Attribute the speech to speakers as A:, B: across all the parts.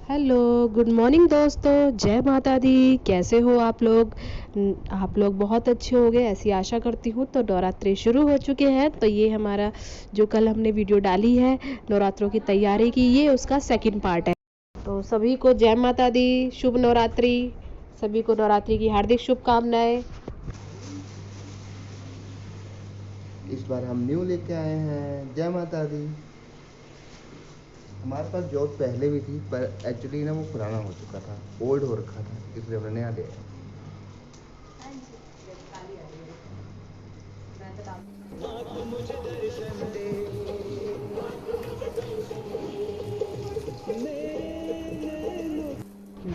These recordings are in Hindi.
A: हेलो, गुड मॉर्निंग दोस्तों। जय माता दी। कैसे हो आप लोग? आप लोग बहुत अच्छे होंगे ऐसी आशा करती हूँ। तो नवरात्रि शुरू हो चुके हैं, तो ये हमारा जो कल हमने वीडियो डाली है नवरात्रों की तैयारी की, ये उसका सेकंड पार्ट है। तो सभी को जय माता दी, शुभ नवरात्रि। सभी को नवरात्रि की हार्दिक शुभकामनाएं।
B: इस बार हम न्यू लेके आए हैं। जय माता दी। हमारे पास जॉब पहले भी थी, पर एक्चुअली ना वो पुराना हो चुका था, ओल्ड हो रखा था, इसलिए हमने नया लिया है।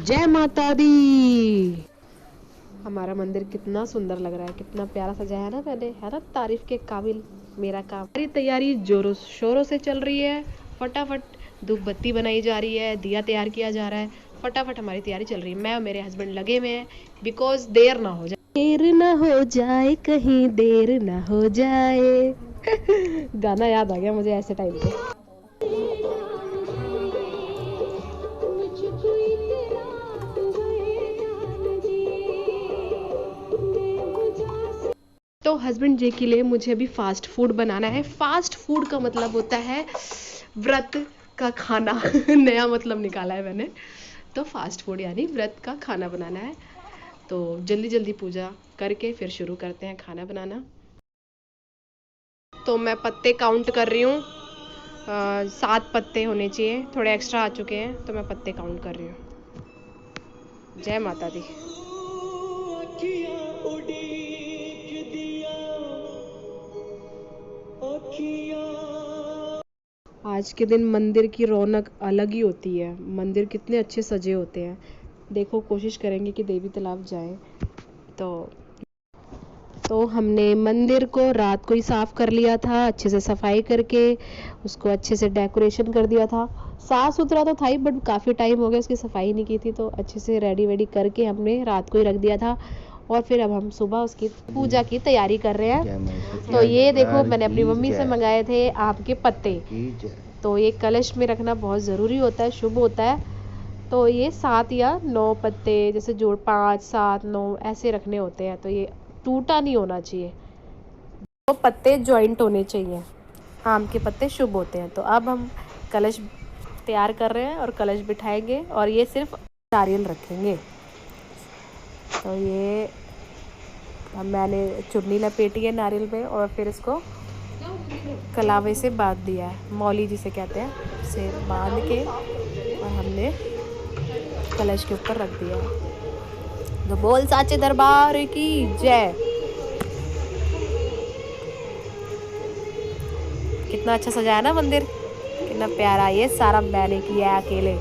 A: जय माता दी। हमारा मंदिर कितना सुंदर लग रहा है, कितना प्यारा सजाया है ना मैंने, है ना तारीफ के काबिल मेरा काम। सारी तैयारी जोरों शोरों से चल रही है। फटाफट धूप बत्ती बनाई जा रही है, दिया तैयार किया जा रहा है। फटाफट हमारी तैयारी चल रही है। मैं और मेरे हस्बैंड लगे हुए हैं, बिकॉज देर ना हो जाए, देर ना हो जाए, कहीं देर ना हो जाए। गाना याद आ गया मुझे ऐसे टाइम पे। तो हस्बैंड जी के लिए मुझे अभी फास्ट फूड बनाना है। फास्ट फूड का मतलब होता है व्रत का खाना। नया मतलब निकाला है मैंने। तो फास्ट फूड यानी व्रत का खाना बनाना है। तो जल्दी जल्दी पूजा करके फिर शुरू करते हैं खाना बनाना। तो मैं पत्ते काउंट कर रही हूँ। 7 पत्ते होने चाहिए, थोड़े एक्स्ट्रा आ चुके हैं तो मैं पत्ते काउंट कर रही हूँ। जय माता दी। आज के दिन मंदिर की रौनक अलग ही होती है। मंदिर कितने अच्छे सजे होते हैं। देखो, कोशिश करेंगे कि देवी तालाब जाएं। तो हमने मंदिर को रात को ही साफ कर लिया था, अच्छे से सफाई करके उसको अच्छे से डेकोरेशन कर दिया था। साफ सुथरा तो था ही, बट काफ़ी टाइम हो गया उसकी सफाई नहीं की थी, तो अच्छे से रेडी वेडी करके हमने रात को ही रख दिया था। और फिर अब हम सुबह उसकी पूजा की तैयारी कर रहे हैं। तो ये देखो, मैंने अपनी मम्मी से मंगाए थे आम के पत्ते। तो ये कलश में रखना बहुत ज़रूरी होता है, शुभ होता है। तो ये 7 या 9 पत्ते, जैसे जोड़ 5 7 9 ऐसे रखने होते हैं। तो ये टूटा नहीं होना चाहिए, तो पत्ते जॉइंट होने चाहिए। आम के पत्ते शुभ होते हैं। तो अब हम कलश तैयार कर रहे हैं और कलश बिठाएंगे, और ये सिर्फ नारियल रखेंगे। तो ये मैंने चुन्नी लपेटी है नारियल में, और फिर इसको कलावे से बांध दिया है, मौली जिसे कहते हैं, उसे बांध के और हमने कलश के ऊपर रख दिया। तो बोल साचे दरबार की जय। कितना अच्छा सजाया ना मंदिर, कितना प्यारा। ये सारा मैंने किया है अकेले।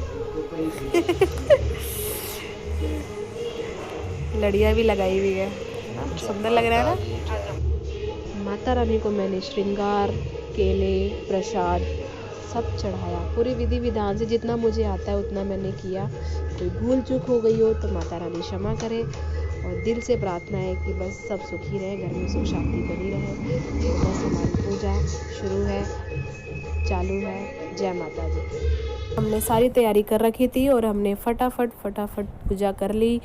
A: लड़ियाँ भी लगाई हुई है ना, सुंदर लग रहा है ना। माता रानी को मैंने श्रृंगार, केले, प्रसाद सब चढ़ाया। पूरी विधि विधान से जितना मुझे आता है उतना मैंने किया। कोई भूल चूक हो गई हो तो माता रानी क्षमा करे। और दिल से प्रार्थना है कि बस सब सुखी रहे, घर में सुख शांति बनी रहे। तो बस हमारी पूजा शुरू है, चालू है। जय माता दी। हमने सारी तैयारी कर रखी थी और हमने फटाफट पूजा कर ली,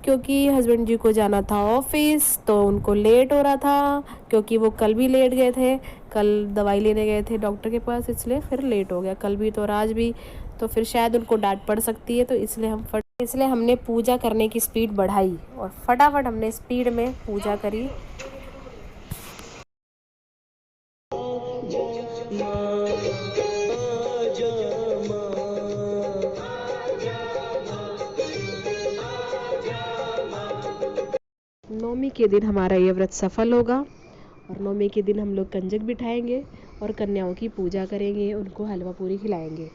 A: क्योंकि हस्बैंड जी को जाना था ऑफिस। तो उनको लेट हो रहा था, क्योंकि वो कल भी लेट गए थे। कल दवाई लेने गए थे डॉक्टर के पास, इसलिए फिर लेट हो गया, कल भी तो और आज भी। तो फिर शायद उनको डांट पड़ सकती है, तो इसलिए हमने पूजा करने की स्पीड बढ़ाई और फटाफट हमने स्पीड में पूजा करी। नौमी के दिन हमारा ये व्रत सफल होगा, और नौमी के दिन हम लोग कंजक बिठाएंगे और कन्याओं की पूजा करेंगे, उनको हलवा पूरी खिलाएंगे।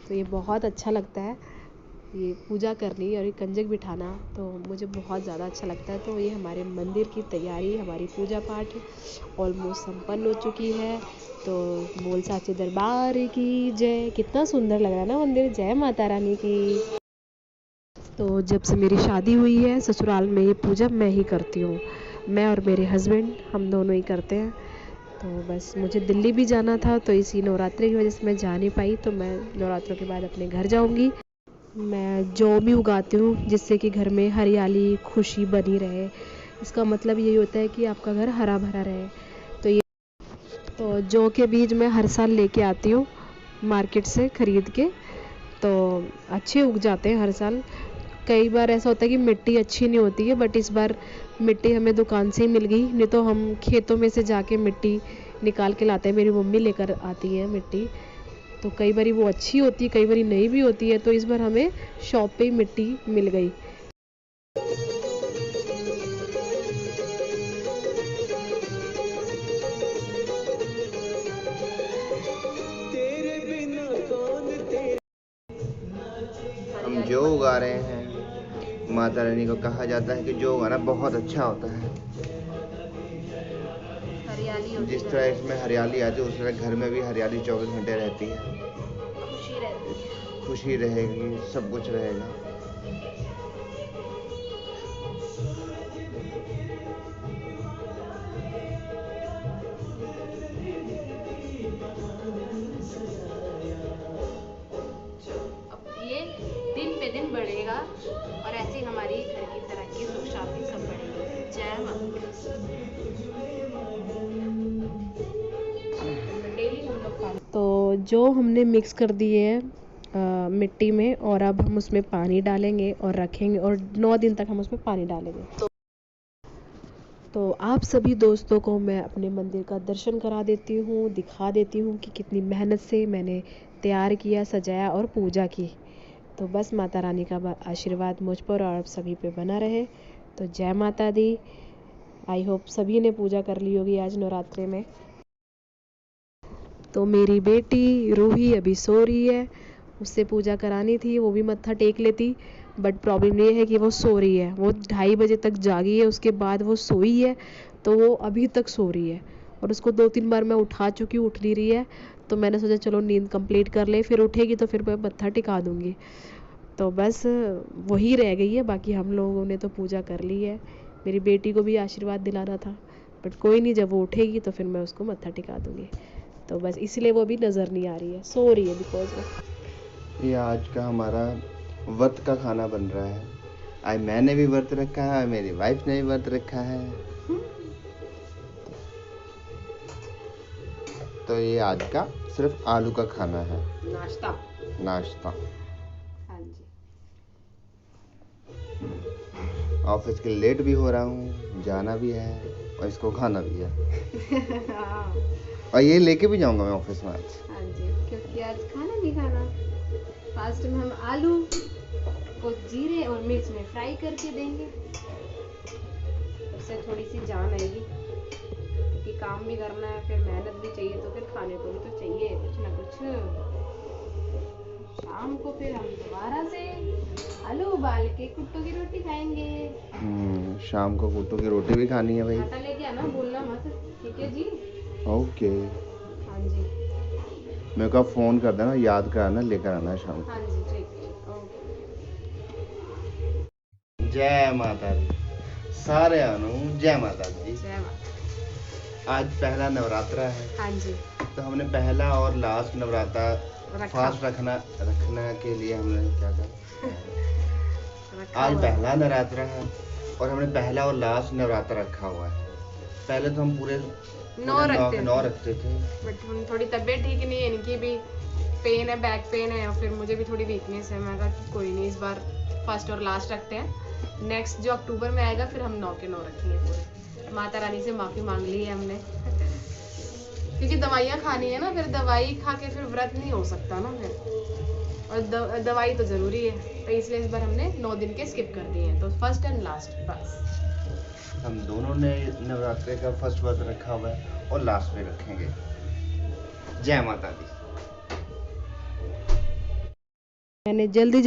A: तो ये बहुत अच्छा लगता है, ये पूजा करनी और ये कंजक बिठाना तो मुझे बहुत ज़्यादा अच्छा लगता है। तो ये हमारे मंदिर की तैयारी, हमारी पूजा पाठ ऑलमोस्ट संपन्न हो चुकी है। तो बोल साचे दरबार की जय। कितना सुंदर लग रहा है ना मंदिर। जय माता रानी की। तो जब से मेरी शादी हुई है ससुराल में, ये पूजा मैं ही करती हूँ। मैं और मेरे हस्बैंड हम दोनों ही करते हैं। तो बस मुझे दिल्ली भी जाना था, तो इसी नवरात्रि की वजह से मैं जा नहीं पाई। तो मैं नवरात्रों के बाद अपने घर जाऊँगी। मैं जौ भी उगाती हूँ जिससे कि घर में हरियाली खुशी बनी रहे। इसका मतलब यही होता है कि आपका घर हरा भरा रहे। तो जौ के बीज मैं हर साल लेके आती हूँ मार्केट से ख़रीद के, तो अच्छे उग जाते हैं हर साल। कई बार ऐसा होता है कि मिट्टी अच्छी नहीं होती है, बट इस बार मिट्टी हमें दुकान से ही मिल गई, नहीं तो हम खेतों में से जाके मिट्टी निकाल के लाते हैं। मेरी मम्मी लेकर आती है मिट्टी, तो कई बार वो अच्छी होती है, कई बार नहीं भी होती है। तो इस बार हमें शॉप पे ही मिट्टी मिल गई।
B: हम जो उगा रहे हैं, माता रानी को कहा जाता है कि जो उगाना बहुत अच्छा होता है।
A: हरियाली होती
B: जिस
A: है,
B: तरह इसमें हरियाली आती है उस तरह घर में भी हरियाली 24 घंटे रहती है।
A: खुशी रहती है।
B: खुशी रहेगी, सब कुछ रहेगा।
A: अब ये दिन पे दिन बढ़ेगा और ऐसी हमारी घर की तरक्की सुख शांति सब बढ़ेगी। जय माता दी। तो जो हमने मिक्स कर दिए है मिट्टी में, और अब हम उसमें पानी डालेंगे और रखेंगे, और 9 दिन तक हम उसमें पानी डालेंगे। तो आप सभी दोस्तों को मैं अपने मंदिर का दर्शन करा देती हूँ, दिखा देती हूँ कि कितनी मेहनत से मैंने तैयार किया, सजाया और पूजा की। तो बस माता रानी का आशीर्वाद मुझ पर और आप सभी पे बना रहे। तो जय माता दी। आई होप सभी ने पूजा कर ली होगी आज नवरात्रि में। तो मेरी बेटी रूही अभी सो रही है, उससे पूजा करानी थी, वो भी मत्था टेक लेती, बट प्रॉब्लम ये है कि वो सो रही है। वो 2:30 बजे तक जागी है, उसके बाद वो सोई है, तो वो अभी तक सो रही है। और उसको 2-3 बार मैं उठा चुकी हूँ, उठ नहीं रही है। तो मैंने सोचा चलो नींद कंप्लीट कर ले, फिर उठेगी तो फिर मैं मत्था टिका दूँगी। तो बस वही रह गई है, बाकी हम लोगों ने तो पूजा कर ली है। मेरी बेटी को भी आशीर्वाद दिलाना था, बट कोई नहीं, जब वो उठेगी तो फिर मैं उसको मत्था टिका दूँगी। तो बस इसलिए वो भी नज़र नहीं आ रही है, सो रही है बिकॉज वो।
B: ये आज का हमारा व्रत का खाना बन रहा है। आज मैंने भी व्रत रखा है, मेरी वाइफ ने भी व्रत रखा है। तो ये आज का सिर्फ आलू का खाना है, नाश्ता।
A: हाँ जी।
B: ऑफिस के लेट भी हो रहा हूँ, जाना भी है और इसको खाना भी है। और ये लेके भी जाऊंगा मैं ऑफिस में आज।
A: हाँ जी, क्योंकि आज खाना नहीं खाना। फास्ट में हम आलू को जीरे और मिर्च में फ्राई करके देंगे, उससे थोड़ी सी जान आएगी, क्योंकि काम भी करना है, फिर मेहनत भी चाहिए, तो फिर खाने को भी तो चाहिए कुछ ना कुछ। शाम को फिर हम दोबारा से आलू उबाल के कुट्टू की रोटी खाएंगे।
B: शाम को कुट्टू की रोटी भी खानी है भाई।
A: आटा लेके आना, भूलना मत, ठीक है जी।
B: ओके।
A: हाँ जी।
B: मेरे को फोन कर देना, याद कराना, लेकर आना शाम को।
A: हाँ जी, ठीक है, ओके।
B: जय माता दी सारे अनु, जय माता दी।
A: जय माता।
B: आज पहला नवरात्रा है।
A: हाँ जी।
B: तो हमने पहला और लास्ट नवरात्रा फास्ट रखने के लिए हमने क्या कहा, आज पहला नवरात्रा है और हमने पहला और लास्ट नवरात्रा रखा हुआ है। पहले तो हम पूरे 9 रखते थे,
A: बट थोड़ी तबीयत ठीक नहीं है, इनकी भी पेन है, बैक पेन है, और फिर मुझे भी थोड़ी वीकनेस है। मैं कहा कोई नहीं, इस बार फर्स्ट और लास्ट रखते हैं। नेक्स्ट जो अक्टूबर में आएगा फिर हम 9 के 9 रखेंगे पूरे। माता रानी से माफ़ी मांग ली है हमने, क्योंकि दवाइयाँ खानी है ना, फिर दवाई खा के फिर व्रत नहीं हो सकता ना फिर, और दवाई तो ज़रूरी है, तो इसलिए इस बार हमने 9 दिन के स्किप कर दिए हैं। तो फर्स्ट एंड लास्ट बस।
B: हम दोनों ने नवरात्रे का फर्स्ट व्रत रखा हुआ है और लास्ट में रखेंगे। जय माता दी।
A: मैंने जल्दी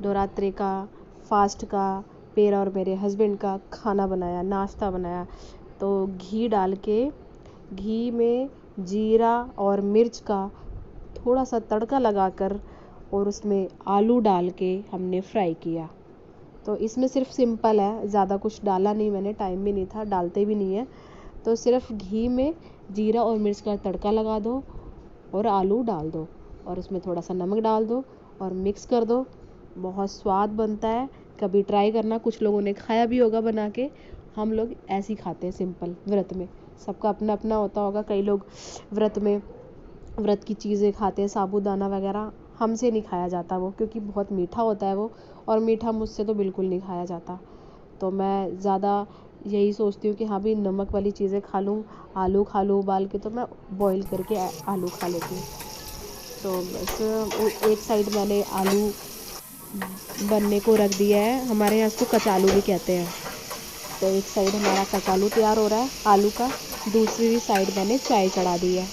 A: नवरात्रि का, फास्ट का, मेरा और मेरे हस्बैंड का खाना बनाया, नाश्ता बनाया। तो घी डाल के, घी में जीरा और मिर्च का थोड़ा सा तड़का लगाकर और उसमें आलू डाल के हमने फ्राई किया। तो इसमें सिर्फ सिंपल है, ज़्यादा कुछ डाला नहीं मैंने, टाइम भी नहीं था, डालते भी नहीं है। तो सिर्फ घी में जीरा और मिर्च का तड़का लगा दो और आलू डाल दो, और उसमें थोड़ा सा नमक डाल दो और मिक्स कर दो, बहुत स्वाद बनता है। कभी ट्राई करना, कुछ लोगों ने खाया भी होगा बना के। हम लोग ऐसे ही खाते हैं सिंपल व्रत में। सबका अपना अपना होता होगा, कई लोग व्रत की चीज़ें खाते हैं, साबूदाना वगैरह। हमसे नहीं खाया जाता वो, क्योंकि बहुत मीठा होता है वो, और मीठा मुझसे तो बिल्कुल नहीं खाया जाता। तो मैं ज़्यादा यही सोचती हूँ कि हाँ भाई नमक वाली चीज़ें खा लूँ। आलू खा लूँ उबाल के, तो मैं बॉईल करके आलू खा लेती हूँ। तो बस एक साइड मैंने आलू बनने को रख दिया है। हमारे यहाँ इसको कचालू भी कहते हैं। तो एक साइड हमारा कचालू तैयार हो रहा है आलू का, दूसरी साइड मैंने चाय चढ़ा दी है।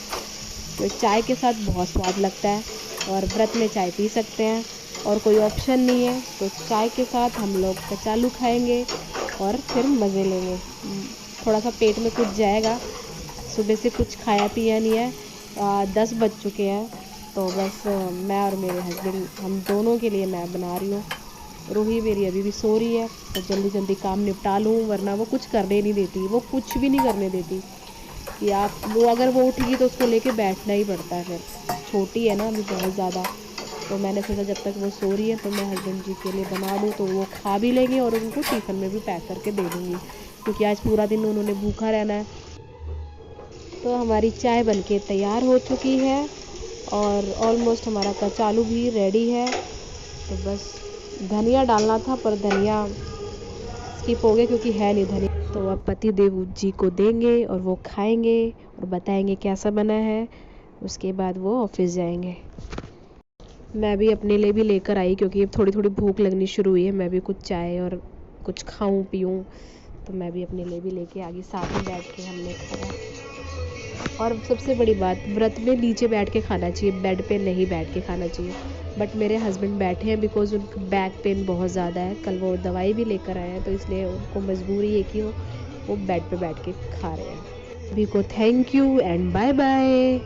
A: तो चाय के साथ बहुत स्वाद लगता है, और व्रत में चाय पी सकते हैं और कोई ऑप्शन नहीं है तो चाय के साथ हम लोग कचालू खाएंगे और फिर मज़े लेंगे। थोड़ा सा पेट में कुछ जाएगा, सुबह से कुछ खाया पिया नहीं है। 10 बज चुके हैं, तो बस मैं और मेरे हस्बैंड हम दोनों के लिए मैं बना रही हूँ। रूही मेरी अभी भी सो रही है, तो जल्दी जल्दी काम निपटा लूँ, वरना वो कुछ करने नहीं देती, वो कुछ भी नहीं करने देती। कि आप वो अगर वो उठेगी तो उसको लेके बैठना ही पड़ता है। फिर छोटी है ना अभी बहुत ज़्यादा, तो मैंने सोचा जब तक वो सो रही है तो मैं हस्बैंड जी के लिए बना दूँ, तो वो खा भी लेंगे और उनको टिफ़िन में भी पैक करके दे दूँगी, क्योंकि आज पूरा दिन उन्होंने भूखा रहना है। तो हमारी चाय बनके तैयार हो चुकी है और ऑलमोस्ट हमारा कचालू भी रेडी है। तो बस धनिया डालना था, पर धनिया स्किप हो गया क्योंकि है नहीं धनिया। तो अब पति देव जी को देंगे और वो खाएंगे और बताएंगे कैसा बना है। उसके बाद वो ऑफिस जाएंगे। मैं भी अपने लिए भी लेकर आई, क्योंकि अब थोड़ी थोड़ी भूख लगनी शुरू हुई है। मैं भी कुछ चाय और कुछ खाऊं पीऊं, तो मैं भी अपने लिए भी लेके आ गई। साथ में बैठ के हमने खाया। और सबसे बड़ी बात, व्रत में नीचे बैठ के खाना चाहिए, बेड पे नहीं बैठ के खाना चाहिए। बट मेरे हस्बैंड बैठे हैं बिकॉज उनका बैक पेन बहुत ज़्यादा है। कल वो दवाई भी लेकर आए हैं, तो इसलिए उनको मजबूरी है कि वो बेड पे बैठ के खा रहे हैं। सभी को thank you and bye bye.